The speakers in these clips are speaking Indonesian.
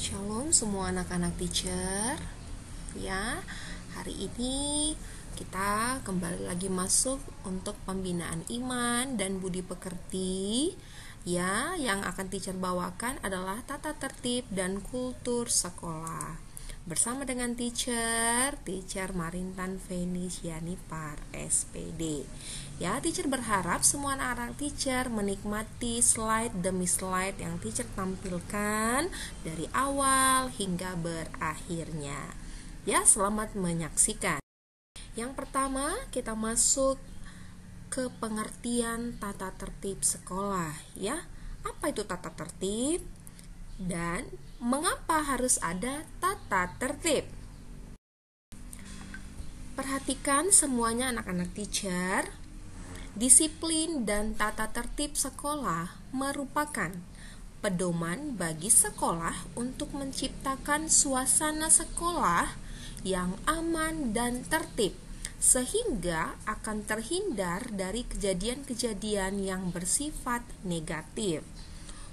Shalom semua anak-anak teacher. Ya, hari ini kita kembali lagi masuk untuk pembinaan iman dan budi pekerti. Ya, yang akan teacher bawakan adalah tata tertib dan kultur sekolah. Bersama dengan teacher Marintan Venisiani Par SPD. Ya, teacher berharap semua anak-anak teacher menikmati slide demi slide yang teacher tampilkan dari awal hingga berakhirnya. Ya, selamat menyaksikan. Yang pertama, kita masuk ke pengertian tata tertib sekolah, ya. Apa itu tata tertib? Dan mengapa harus ada tata tertib? Perhatikan semuanya anak-anak teacher. Disiplin dan tata tertib sekolah merupakan pedoman bagi sekolah untuk menciptakan suasana sekolah yang aman dan tertib, sehingga akan terhindar dari kejadian-kejadian yang bersifat negatif.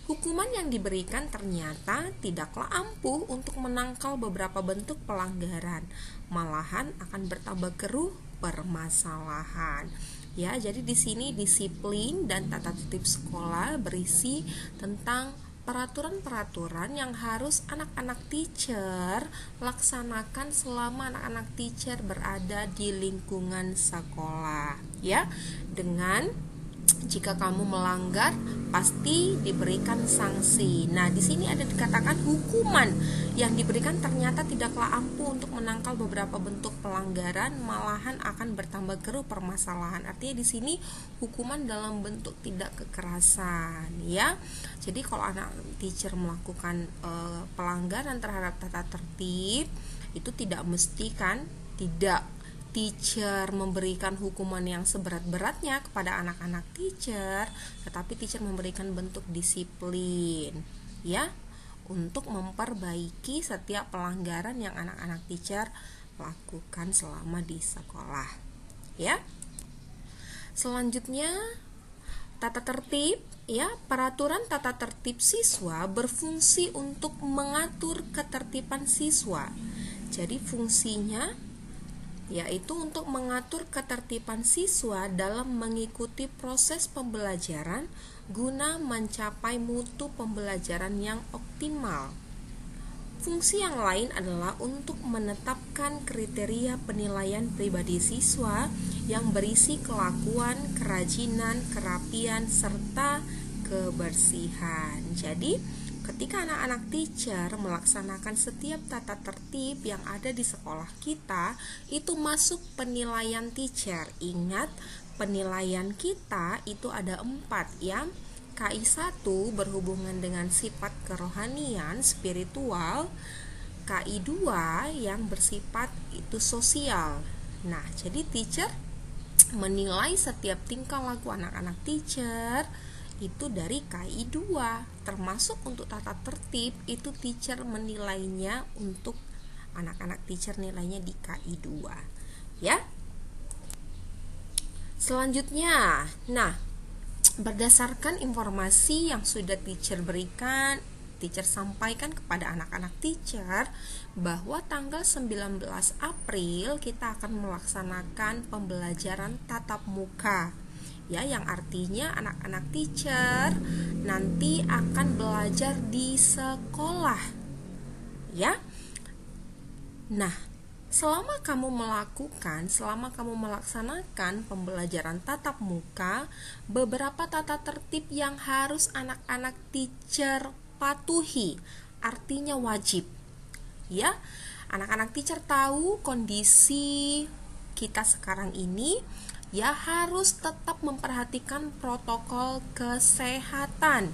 Hukuman yang diberikan ternyata tidaklah ampuh untuk menangkal beberapa bentuk pelanggaran, malahan akan bertambah keruh permasalahan. Ya, jadi di sini disiplin dan tata tertib sekolah berisi tentang peraturan-peraturan yang harus anak-anak teacher laksanakan selama anak-anak teacher berada di lingkungan sekolah, ya. Dengan jika kamu melanggar pasti diberikan sanksi. Nah, di sini ada dikatakan hukuman yang diberikan ternyata tidaklah ampuh untuk menangkal beberapa bentuk pelanggaran, malahan akan bertambah keruh permasalahan. Artinya di sini hukuman dalam bentuk tidak kekerasan, ya. Jadi kalau anak teacher melakukan pelanggaran terhadap tata tertib, itu tidak mesti kan tidak teacher memberikan hukuman yang seberat-beratnya kepada anak-anak teacher, tetapi teacher memberikan bentuk disiplin, ya, untuk memperbaiki setiap pelanggaran yang anak-anak teacher lakukan selama di sekolah, ya. Selanjutnya, tata tertib, ya. Peraturan tata tertib siswa berfungsi untuk mengatur ketertiban siswa. Jadi fungsinya yaitu untuk mengatur ketertiban siswa dalam mengikuti proses pembelajaran guna mencapai mutu pembelajaran yang optimal. Fungsi yang lain adalah untuk menetapkan kriteria penilaian pribadi siswa yang berisi kelakuan, kerajinan, kerapian, serta kebersihan. Jadi, ketika anak-anak teacher melaksanakan setiap tata tertib yang ada di sekolah kita, itu masuk penilaian teacher. Ingat, penilaian kita itu ada 4, ya. KI1 berhubungan dengan sifat kerohanian, spiritual. KI2 yang bersifat itu sosial. Nah, jadi teacher menilai setiap tingkah laku anak-anak teacher itu dari KI 2, termasuk untuk tata tertib itu teacher menilainya untuk anak-anak teacher nilainya di KI 2, ya. Selanjutnya, nah, berdasarkan informasi yang sudah teacher berikan, teacher sampaikan kepada anak-anak teacher bahwa tanggal 19 April kita akan melaksanakan pembelajaran tatap muka, ya, yang artinya anak-anak teacher nanti akan belajar di sekolah, ya. Nah, selama kamu melaksanakan pembelajaran tatap muka, beberapa tata tertib yang harus anak-anak teacher patuhi, artinya wajib, ya. Anak-anak teacher tahu kondisi kita sekarang ini, ya, harus tetap memperhatikan protokol kesehatan.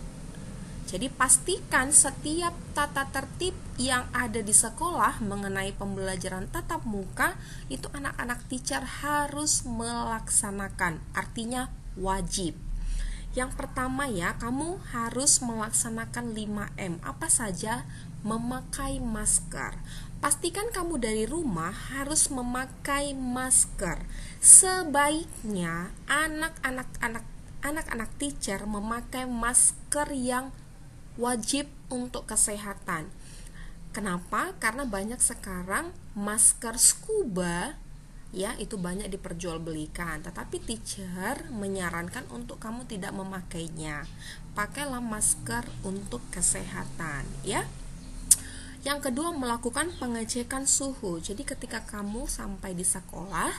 Jadi pastikan setiap tata tertib yang ada di sekolah mengenai pembelajaran tatap muka itu anak-anak teacher harus melaksanakan, artinya wajib. Yang pertama, ya, kamu harus melaksanakan 5M. Apa saja? Memakai masker. Pastikan kamu dari rumah harus memakai masker. Sebaiknya anak-anak teacher memakai masker yang wajib untuk kesehatan. Kenapa? Karena banyak sekarang masker scuba ya itu banyak diperjualbelikan, tetapi teacher menyarankan untuk kamu tidak memakainya. Pakailah masker untuk kesehatan ya. Yang kedua, melakukan pengecekan suhu. Jadi ketika kamu sampai di sekolah,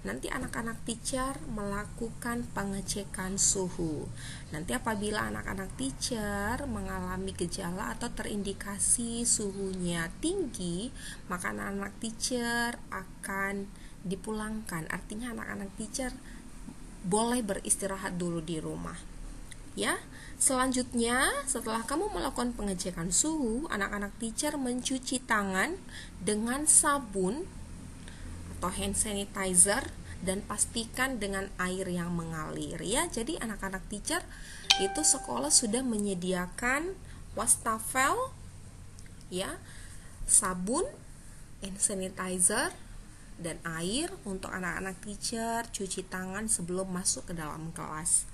nanti anak-anak teacher melakukan pengecekan suhu. Nanti apabila anak-anak teacher mengalami gejala atau terindikasi suhunya tinggi, maka anak-anak teacher akan dipulangkan. Artinya anak-anak teacher boleh beristirahat dulu di rumah. Ya. Selanjutnya, setelah kamu melakukan pengecekan suhu, anak-anak teacher mencuci tangan dengan sabun atau hand sanitizer dan pastikan dengan air yang mengalir ya. Jadi anak-anak teacher itu sekolah sudah menyediakan wastafel ya, sabun, hand sanitizer dan air untuk anak-anak teacher cuci tangan sebelum masuk ke dalam kelas.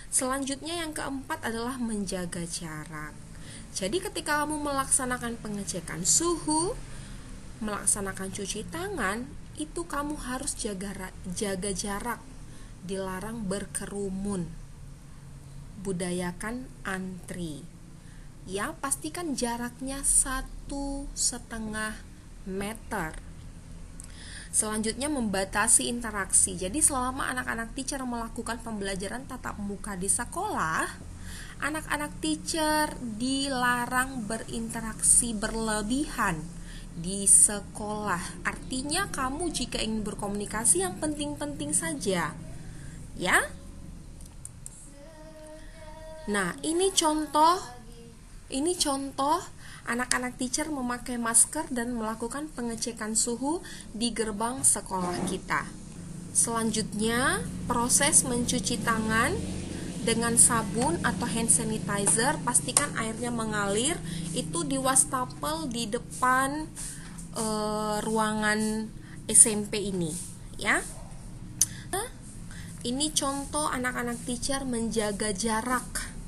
Selanjutnya yang keempat adalah menjaga jarak. Jadi ketika kamu melaksanakan pengecekan suhu, melaksanakan cuci tangan, itu kamu harus jaga jarak. Dilarang berkerumun. Budayakan antri. Ya, pastikan jaraknya 1,5 meter. Selanjutnya membatasi interaksi. Jadi selama anak-anak teacher melakukan pembelajaran tatap muka di sekolah, anak-anak teacher dilarang berinteraksi berlebihan di sekolah. Artinya kamu jika ingin berkomunikasi yang penting-penting saja. Ya. Nah, ini contoh anak-anak teacher memakai masker dan melakukan pengecekan suhu di gerbang sekolah kita. Selanjutnya, proses mencuci tangan dengan sabun atau hand sanitizer, pastikan airnya mengalir. Itu di wastafel di depan ruangan SMP ini, ya. Ini contoh anak-anak teacher menjaga jarak.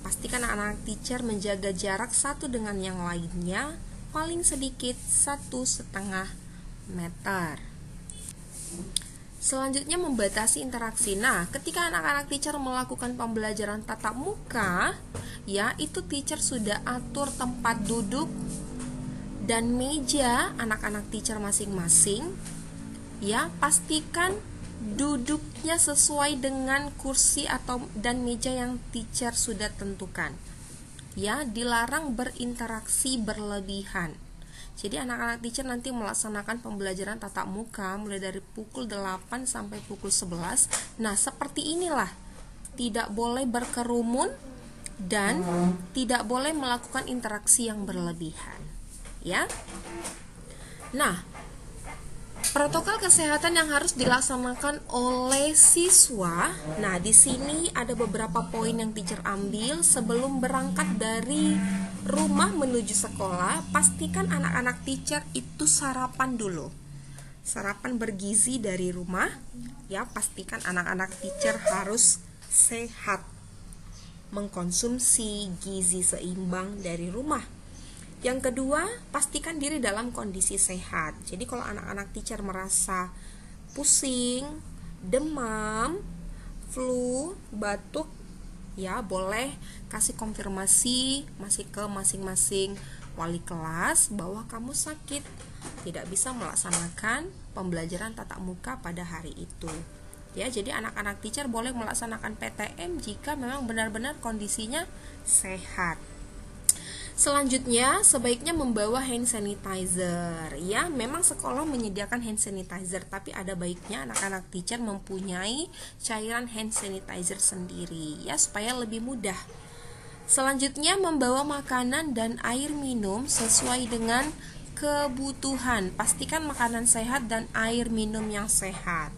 Pastikan anak-anak teacher menjaga jarak satu dengan yang lainnya paling sedikit 1,5 meter. Selanjutnya membatasi interaksi. Nah, ketika anak-anak teacher melakukan pembelajaran tatap muka, ya itu teacher sudah atur tempat duduk dan meja anak-anak teacher masing-masing. Ya, pastikan duduknya sesuai dengan kursi dan meja yang teacher sudah tentukan. Ya, dilarang berinteraksi berlebihan. Jadi anak-anak teacher nanti melaksanakan pembelajaran tatap muka mulai dari pukul 8 sampai pukul 11. Nah, seperti inilah. Tidak boleh berkerumun dan tidak boleh melakukan interaksi yang berlebihan. Ya. Nah, protokol kesehatan yang harus dilaksanakan oleh siswa. Nah, di sini ada beberapa poin yang teacher ambil sebelum berangkat dari rumah menuju sekolah. Pastikan anak-anak teacher itu sarapan dulu. Sarapan bergizi dari rumah. Ya, pastikan anak-anak teacher harus sehat. Mengkonsumsi gizi seimbang dari rumah. Yang kedua, pastikan diri dalam kondisi sehat. Jadi kalau anak-anak teacher merasa pusing, demam, flu, batuk, ya boleh kasih konfirmasi masih ke masing-masing wali kelas bahwa kamu sakit, tidak bisa melaksanakan pembelajaran tatap muka pada hari itu. Ya, jadi anak-anak teacher boleh melaksanakan PTM jika memang benar-benar kondisinya sehat. Selanjutnya, sebaiknya membawa hand sanitizer. Ya, memang sekolah menyediakan hand sanitizer, tapi ada baiknya anak-anak teacher mempunyai cairan hand sanitizer sendiri, ya, supaya lebih mudah. Selanjutnya, membawa makanan dan air minum sesuai dengan kebutuhan. Pastikan makanan sehat dan air minum yang sehat.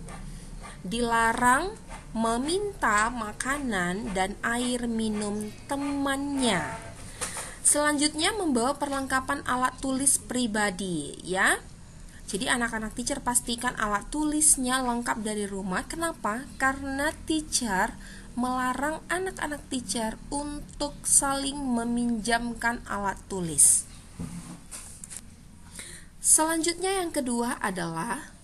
Dilarang meminta makanan dan air minum temannya. Selanjutnya membawa perlengkapan alat tulis pribadi, ya. Jadi anak-anak teacher pastikan alat tulisnya lengkap dari rumah. Kenapa? Karena teacher melarang anak-anak teacher untuk saling meminjamkan alat tulis. Selanjutnya yang kedua adalah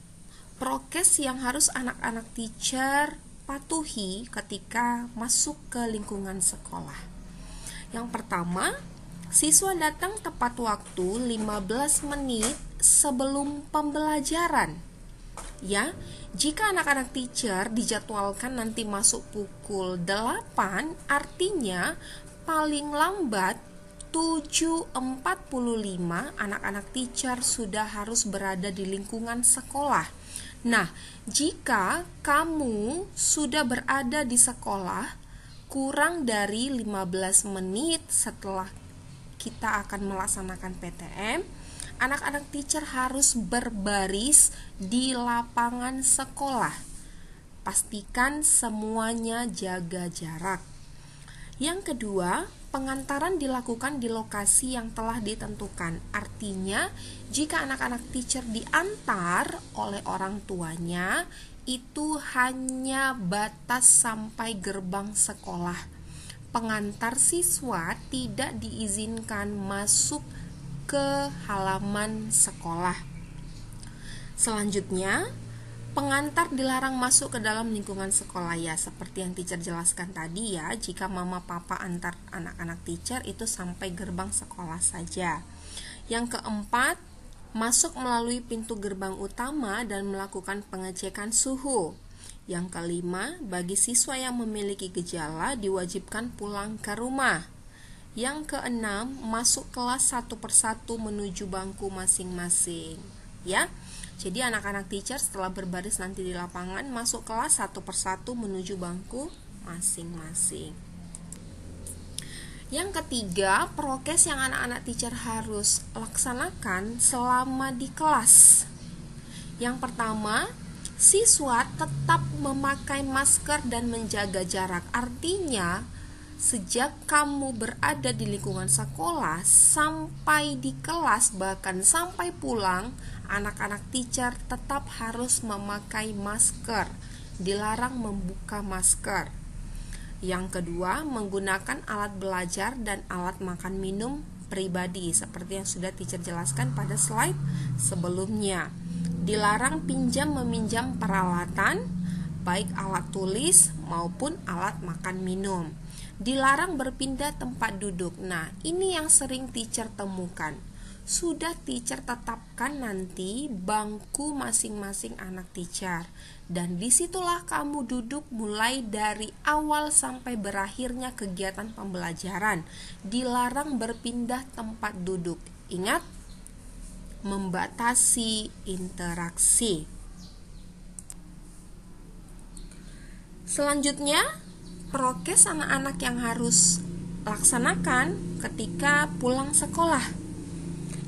prokes yang harus anak-anak teacher patuhi ketika masuk ke lingkungan sekolah. Yang pertama, siswa datang tepat waktu 15 menit sebelum pembelajaran. Ya, jika anak-anak teacher dijadwalkan nanti masuk pukul 8, artinya paling lambat 7.45 anak-anak teacher sudah harus berada di lingkungan sekolah. Nah, jika kamu sudah berada di sekolah kurang dari 15 menit setelah kita akan melaksanakan PTM, anak-anak teacher harus berbaris di lapangan sekolah. Pastikan semuanya jaga jarak. Yang kedua, pengantaran dilakukan di lokasi yang telah ditentukan. Artinya, jika anak-anak teacher diantar oleh orang tuanya, itu hanya batas sampai gerbang sekolah. Pengantar siswa tidak diizinkan masuk ke halaman sekolah. Selanjutnya, pengantar dilarang masuk ke dalam lingkungan sekolah, ya seperti yang teacher jelaskan tadi ya. Jika mama papa antar anak-anak teacher itu sampai gerbang sekolah saja. Yang keempat, masuk melalui pintu gerbang utama dan melakukan pengecekan suhu. Yang kelima, bagi siswa yang memiliki gejala diwajibkan pulang ke rumah. Yang keenam, masuk kelas satu persatu menuju bangku masing-masing. Ya, jadi anak-anak teacher setelah berbaris nanti di lapangan masuk kelas satu persatu menuju bangku masing-masing. Yang ketiga, prokes yang anak-anak teacher harus laksanakan selama di kelas. Yang pertama, siswa tetap memakai masker dan menjaga jarak. Artinya, sejak kamu berada di lingkungan sekolah sampai di kelas, bahkan sampai pulang, anak-anak teacher tetap harus memakai masker. Dilarang membuka masker. Yang kedua, menggunakan alat belajar dan alat makan minum pribadi seperti yang sudah teacher jelaskan pada slide sebelumnya. Dilarang pinjam meminjam peralatan, baik alat tulis maupun alat makan minum. Dilarang berpindah tempat duduk. Nah, ini yang sering teacher temukan. Sudah teacher tetapkan nanti bangku masing-masing anak teacher, dan disitulah kamu duduk mulai dari awal sampai berakhirnya kegiatan pembelajaran. Dilarang berpindah tempat duduk. Ingat, membatasi interaksi. Selanjutnya, prokes anak-anak yang harus laksanakan ketika pulang sekolah.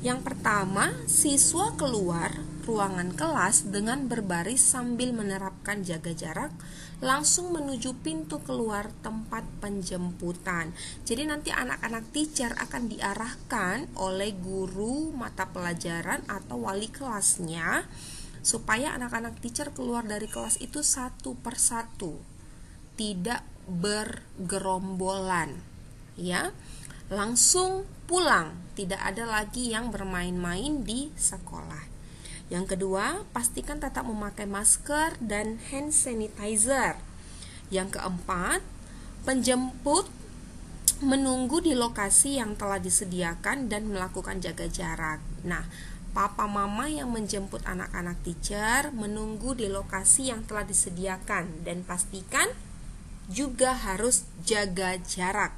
Yang pertama, siswa keluar ruangan kelas dengan berbaris sambil menerapkan jaga jarak, langsung menuju pintu keluar tempat penjemputan. Jadi nanti anak-anak teacher akan diarahkan oleh guru mata pelajaran atau wali kelasnya supaya anak-anak teacher keluar dari kelas itu satu persatu, tidak bergerombolan, ya. Langsung pulang, tidak ada lagi yang bermain-main di sekolah. Yang kedua, pastikan tetap memakai masker dan hand sanitizer. Yang keempat, penjemput menunggu di lokasi yang telah disediakan dan melakukan jaga jarak. Nah, papa mama yang menjemput anak-anak teacher menunggu di lokasi yang telah disediakan dan pastikan juga harus jaga jarak.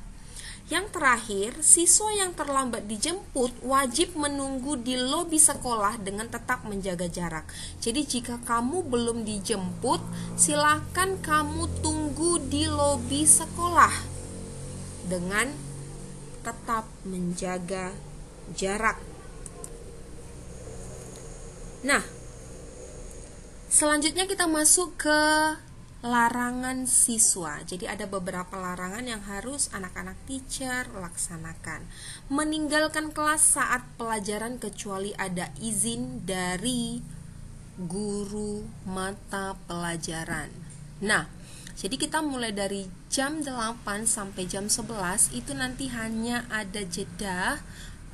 Yang terakhir, siswa yang terlambat dijemput wajib menunggu di lobi sekolah dengan tetap menjaga jarak. Jadi jika kamu belum dijemput, silakan kamu tunggu di lobi sekolah dengan tetap menjaga jarak. Nah, selanjutnya kita masuk ke larangan siswa. Jadi ada beberapa larangan yang harus anak-anak teacher laksanakan. Meninggalkan kelas saat pelajaran kecuali ada izin dari guru mata pelajaran. Nah, jadi kita mulai dari jam 8 sampai jam 11 itu nanti hanya ada jeda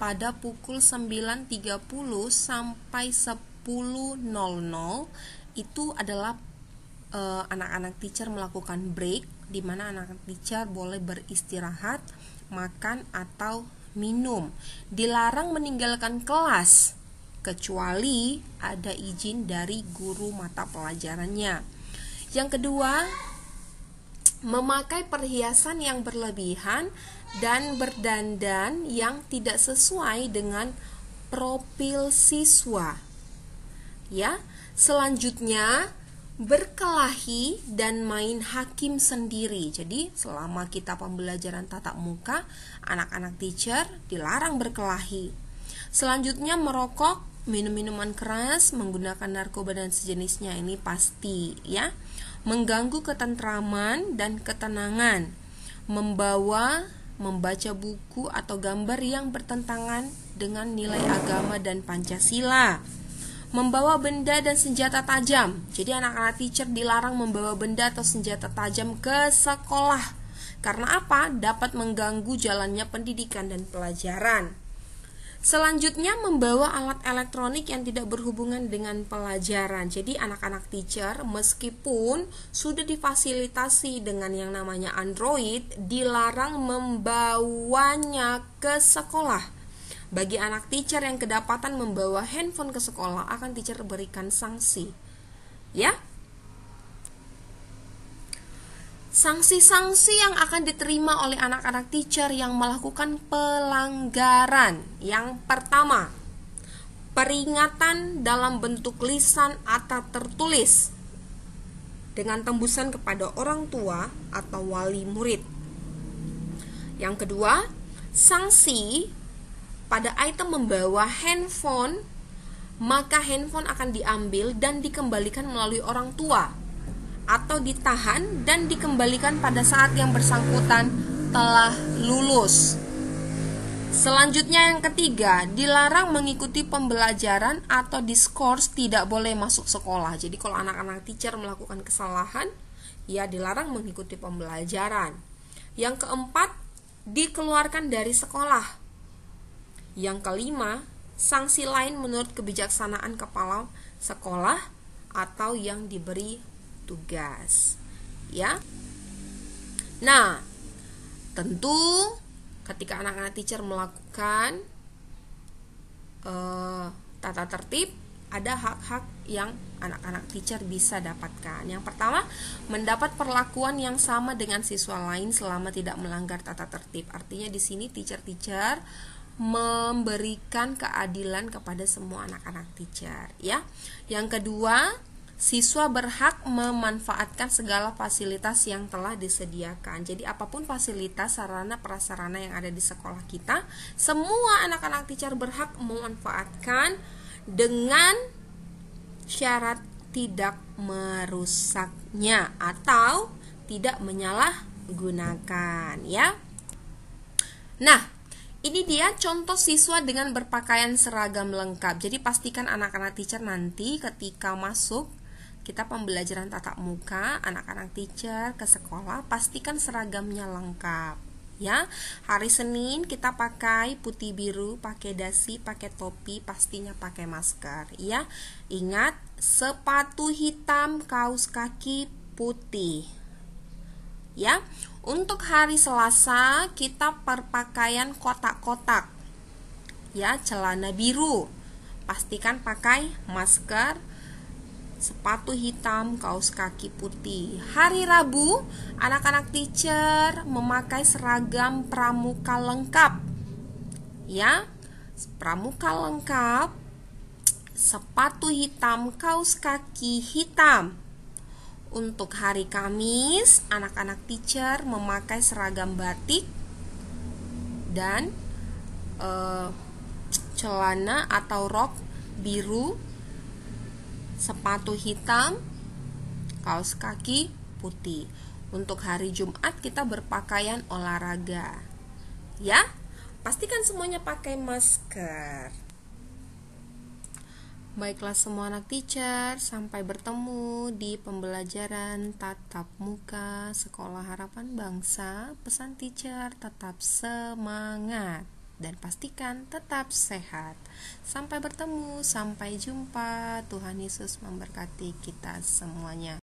pada pukul 9.30 sampai 10.00 itu adalah anak-anak teacher melakukan break, di mana anak-anak teacher boleh beristirahat, makan atau minum. Dilarang meninggalkan kelas kecuali ada izin dari guru mata pelajarannya. Yang kedua, memakai perhiasan yang berlebihan dan berdandan yang tidak sesuai dengan profil siswa. Ya, selanjutnya berkelahi dan main hakim sendiri. Jadi selama kita pembelajaran tatap muka, anak-anak teacher dilarang berkelahi. Selanjutnya merokok, minum minuman keras, menggunakan narkoba dan sejenisnya, ini pasti ya. Mengganggu ketentraman dan ketenangan, membaca buku atau gambar yang bertentangan dengan nilai agama dan Pancasila. Membawa benda dan senjata tajam. Jadi anak-anak teacher dilarang membawa benda atau senjata tajam ke sekolah. Karena apa? Dapat mengganggu jalannya pendidikan dan pelajaran. Selanjutnya, membawa alat elektronik yang tidak berhubungan dengan pelajaran. Jadi anak-anak teacher meskipun sudah difasilitasi dengan yang namanya Android, dilarang membawanya ke sekolah. Bagi anak teacher yang kedapatan membawa handphone ke sekolah, akan teacher berikan sanksi. Ya. Sanksi-sanksi yang akan diterima oleh anak-anak teacher yang melakukan pelanggaran. Yang pertama, peringatan dalam bentuk lisan atau tertulis dengan tembusan kepada orang tua atau wali murid. Yang kedua, sanksi pada item membawa handphone, maka handphone akan diambil dan dikembalikan melalui orang tua, atau ditahan dan dikembalikan pada saat yang bersangkutan telah lulus. Selanjutnya yang ketiga, dilarang mengikuti pembelajaran atau diskors, tidak boleh masuk sekolah. Jadi kalau anak-anak teacher melakukan kesalahan, ya dilarang mengikuti pembelajaran. Yang keempat, dikeluarkan dari sekolah. Yang kelima, sanksi lain menurut kebijaksanaan kepala sekolah atau yang diberi tugas. Ya. Nah, tentu ketika anak-anak teacher melakukan tata tertib, ada hak-hak yang anak-anak teacher bisa dapatkan. Yang pertama, mendapat perlakuan yang sama dengan siswa lain selama tidak melanggar tata tertib. Artinya di sini teacher-teacher memberikan keadilan kepada semua anak-anak teacher, ya. Yang kedua, siswa berhak memanfaatkan segala fasilitas yang telah disediakan. Jadi apapun fasilitas, sarana prasarana yang ada di sekolah kita, semua anak-anak teacher berhak memanfaatkan dengan syarat tidak merusaknya atau tidak menyalahgunakan, ya. Nah, ini dia contoh siswa dengan berpakaian seragam lengkap. Jadi pastikan anak-anak teacher nanti ketika masuk kita pembelajaran tatap muka, anak-anak teacher ke sekolah, pastikan seragamnya lengkap. Ya, hari Senin kita pakai putih biru, pakai dasi, pakai topi, pastinya pakai masker. Ya, ingat sepatu hitam, kaos kaki putih. Ya, untuk hari Selasa kita berpakaian kotak-kotak. Ya, celana biru. Pastikan pakai masker, sepatu hitam, kaos kaki putih. Hari Rabu, anak-anak teacher memakai seragam pramuka lengkap. Ya, pramuka lengkap, sepatu hitam, kaos kaki hitam. Untuk hari Kamis, anak-anak teacher memakai seragam batik dan celana atau rok biru, sepatu hitam, kaos kaki putih. Untuk hari Jumat kita berpakaian olahraga. Ya, pastikan semuanya pakai masker. Baiklah semua anak teacher, sampai bertemu di pembelajaran tatap muka Sekolah Harapan Bangsa. Pesan teacher, tetap semangat. dan pastikan tetap sehat. Sampai bertemu, sampai jumpa. Tuhan Yesus memberkati kita semuanya.